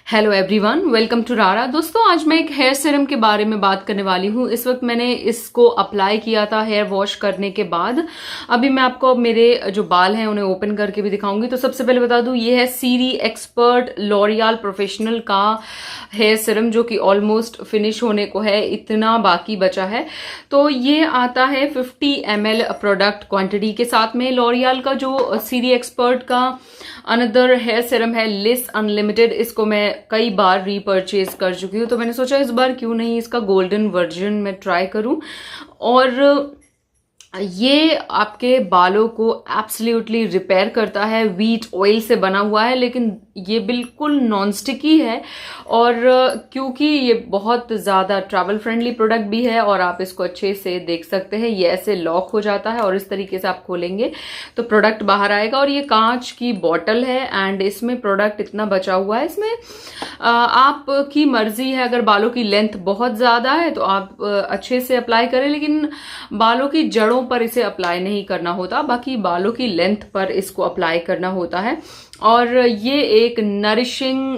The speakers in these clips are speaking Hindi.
हेलो एवरीवन, वेलकम टू रारा। दोस्तों, आज मैं एक हेयर सीरम के बारे में बात करने वाली हूँ। इस वक्त मैंने इसको अप्लाई किया था हेयर वॉश करने के बाद। अभी मैं आपको मेरे जो बाल हैं उन्हें ओपन करके भी दिखाऊंगी। तो सबसे पहले बता दूं, ये है सीरी एक्सपर्ट लॉरियल प्रोफेशनल का हेयर सीरम, जो कि ऑलमोस्ट फिनिश होने को है, इतना बाकी बचा है। तो ये आता है 50 ml प्रोडक्ट क्वांटिटी के साथ में। लॉरियल का जो सीरी एक्सपर्ट का अनदर हेयर सीरम है लिस अनलिमिटेड, इसको मैं कई बार रीपर्चेज कर चुकी हूँ। तो मैंने सोचा इस बार क्यों नहीं इसका गोल्डन वर्जन में ट्राई करूं। और ये आपके बालों को एब्सोल्युटली रिपेयर करता है। व्हीट ऑयल से बना हुआ है, लेकिन ये बिल्कुल नॉन स्टिकी है। और क्योंकि ये बहुत ज़्यादा ट्रैवल फ्रेंडली प्रोडक्ट भी है, और आप इसको अच्छे से देख सकते हैं, ये ऐसे लॉक हो जाता है और इस तरीके से आप खोलेंगे तो प्रोडक्ट बाहर आएगा। और ये कांच की बॉटल है एंड इसमें प्रोडक्ट इतना बचा हुआ है। इसमें आपकी मर्जी है, अगर बालों की लेंथ बहुत ज़्यादा है तो आप अच्छे से अप्लाई करें, लेकिन बालों की जड़ों पर इसे अप्लाई नहीं करना होता, बाकी बालों की लेंथ पर इसको अप्लाई करना होता है। और ये एक नरिशिंग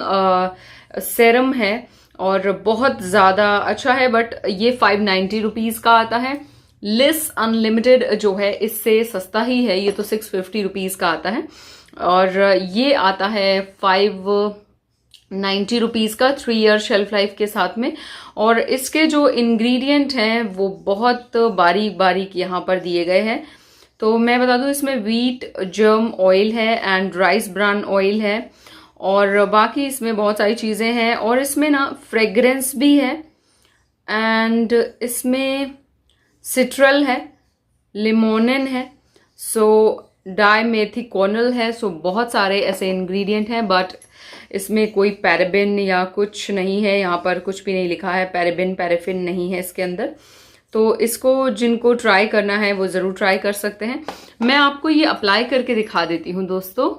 सेरम है और बहुत ज़्यादा अच्छा है, बट ये 590 रुपीज़ का आता है। लिस अनलिमिटेड जो है इससे सस्ता ही है, ये तो 650 रुपीज़ का आता है। और ये आता है 590 रुपीज़ का 3 ईयर शेल्फ लाइफ के साथ में। और इसके जो इंग्रेडिएंट हैं वो बहुत बारीक बारीक यहाँ पर दिए गए हैं। तो मैं बता दूं, इसमें व्हीट जर्म ऑयल है एंड राइस ब्रान ऑयल है, और बाकी इसमें बहुत सारी चीज़ें हैं। और इसमें ना फ्रेग्रेंस भी है, एंड इसमें सिट्रल है, लिमोनिन है, सो डाइमेथिकोनल है। सो बहुत सारे ऐसे इंग्रेडिएंट हैं, बट इसमें कोई पैराबेन या कुछ नहीं है। यहाँ पर कुछ भी नहीं लिखा है, पैराबेन पैराफिन नहीं है इसके अंदर। तो इसको जिनको ट्राई करना है वो ज़रूर ट्राई कर सकते हैं। मैं आपको ये अप्लाई करके दिखा देती हूँ दोस्तों।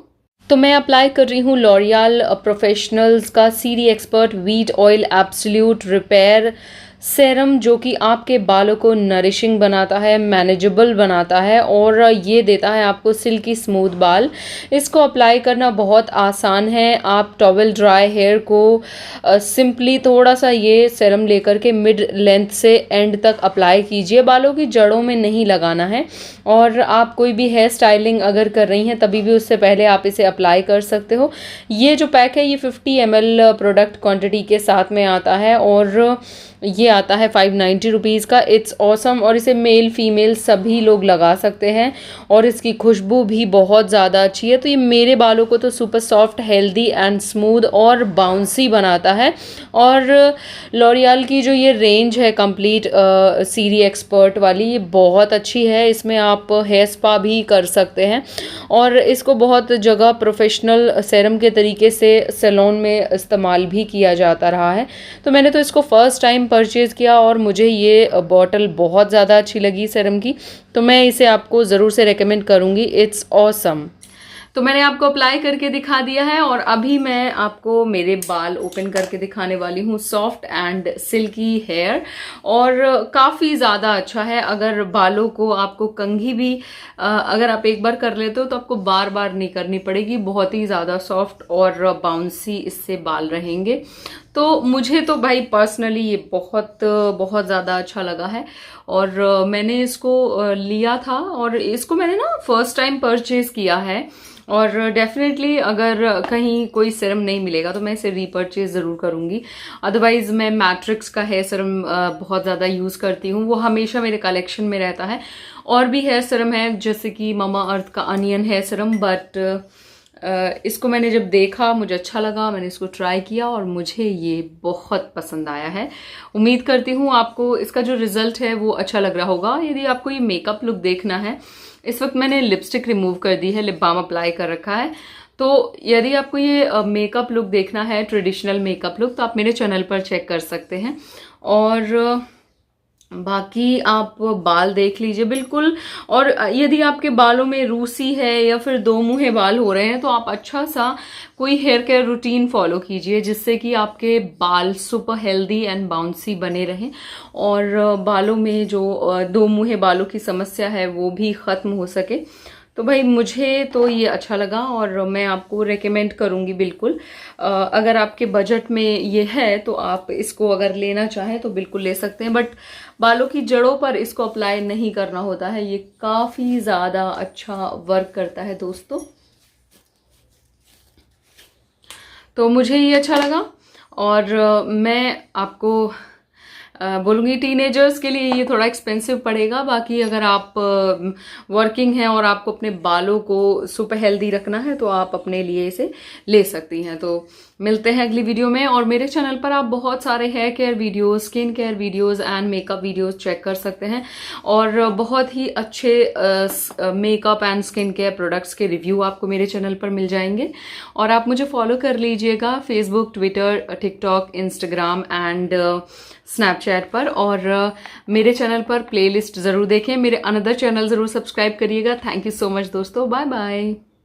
तो मैं अप्लाई कर रही हूँ लॉरियल प्रोफेशनल्स का serie expert wheat oil absolute repair serum, जो कि आपके बालों को नरिशिंग बनाता है, मैनेजेबल बनाता है, और ये देता है आपको सिल्की स्मूथ बाल। इसको अप्लाई करना बहुत आसान है। आप टॉवेल ड्राई हेयर को सिंपली थोड़ा सा ये सेरम लेकर के मिड लेंथ से एंड तक अप्लाई कीजिए। बालों की जड़ों में नहीं लगाना है। और आप कोई भी हेयर स्टाइलिंग अगर कर रही हैं तभी भी उससे पहले आप इसे अप्लाई कर सकते हो। ये जो पैक है ये 50 ml प्रोडक्ट क्वांटिटी के साथ में आता है, और ये आता है 590 रुपीज़ का। इट्स ऑसम, और इसे मेल फीमेल सभी लोग लगा सकते हैं, और इसकी खुशबू भी बहुत ज़्यादा अच्छी है। तो ये मेरे बालों को तो super soft, healthy and smooth और बाउंसी बनाता है। और लॉरियल की जो ये रेंज है कंप्लीट सीरी एक्सपर्ट वाली, ये बहुत अच्छी है। इसमें आप हेयर स्पा भी कर सकते हैं, और इसको बहुत जगह प्रोफेशनल सेरम के तरीके से सैलून में इस्तेमाल भी किया जाता रहा है। तो मैंने तो इसको फर्स्ट टाइम परचेज़ किया और मुझे ये बॉटल बहुत ज़्यादा अच्छी लगी सेरम की, तो मैं इसे आपको ज़रूर से रेकमेंड करूँगी। It's awesome. तो मैंने आपको अप्लाई करके दिखा दिया है, और अभी मैं आपको मेरे बाल ओपन करके दिखाने वाली हूँ। सॉफ्ट एंड सिल्की हेयर, और काफ़ी ज़्यादा अच्छा है। अगर बालों को आपको कंघी भी अगर आप एक बार कर लेते हो तो आपको बार बार नहीं करनी पड़ेगी। बहुत ही ज़्यादा सॉफ्ट और बाउंसी इससे बाल रहेंगे। तो मुझे तो भाई पर्सनली ये बहुत बहुत ज़्यादा अच्छा लगा है, और मैंने इसको लिया था, और इसको मैंने ना फर्स्ट टाइम परचेज़ किया है। और डेफिनेटली अगर कहीं कोई सीरम नहीं मिलेगा तो मैं इसे रीपर्चेज ज़रूर करूँगी। अदरवाइज़ मैं मैट्रिक्स का हेयर सीरम बहुत ज़्यादा यूज़ करती हूँ, वो हमेशा मेरे कलेक्शन में रहता है। और भी हेयर सीरम है, जैसे कि मामा अर्थ का अनियन हेयर सीरम, बट इसको मैंने जब देखा मुझे अच्छा लगा, मैंने इसको ट्राई किया और मुझे ये बहुत पसंद आया है। उम्मीद करती हूँ आपको इसका जो रिजल्ट है वो अच्छा लग रहा होगा। यदि आपको ये मेकअप लुक देखना है, इस वक्त मैंने लिपस्टिक रिमूव कर दी है, लिप बाम अप्लाई कर रखा है। तो यदि आपको ये मेकअप लुक देखना है, ट्रेडिशनल मेकअप लुक, तो आप मेरे चैनल पर चेक कर सकते हैं। और बाकी आप बाल देख लीजिए बिल्कुल। और यदि आपके बालों में रूसी है या फिर दो मुँहे बाल हो रहे हैं, तो आप अच्छा सा कोई हेयर केयर रूटीन फॉलो कीजिए, जिससे कि आपके बाल सुपर हेल्दी एंड बाउंसी बने रहें, और बालों में जो दो मुँहे बालों की समस्या है वो भी ख़त्म हो सके। तो भाई मुझे तो ये अच्छा लगा और मैं आपको रेकमेंड करूँगी बिल्कुल। अगर आपके बजट में ये है तो आप इसको अगर लेना चाहें तो बिल्कुल ले सकते हैं, बट बालों की जड़ों पर इसको अप्लाई नहीं करना होता है। ये काफ़ी ज़्यादा अच्छा वर्क करता है दोस्तों। तो मुझे ये अच्छा लगा और मैं आपको बोलूँगी टीनेजर्स के लिए ये थोड़ा एक्सपेंसिव पड़ेगा। बाकी अगर आप वर्किंग हैं और आपको अपने बालों को सुपर हेल्दी रखना है तो आप अपने लिए इसे ले सकती हैं। तो मिलते हैं अगली वीडियो में, और मेरे चैनल पर आप बहुत सारे hair care videos, skin care videos and makeup videos check कर सकते हैं, और बहुत ही अच्छे makeup and skin care products के रिव्यू आपको मेरे चैनल पर मिल जाएंगे। और आप मुझे फॉलो कर लीजिएगा Facebook, Twitter, TikTok, Instagram and Snapchat पर, और मेरे चैनल पर प्लेलिस्ट ज़रूर देखें, मेरे अनदर चैनल ज़रूर सब्सक्राइब करिएगा। थैंक यू सो मच दोस्तों, बाय बाय।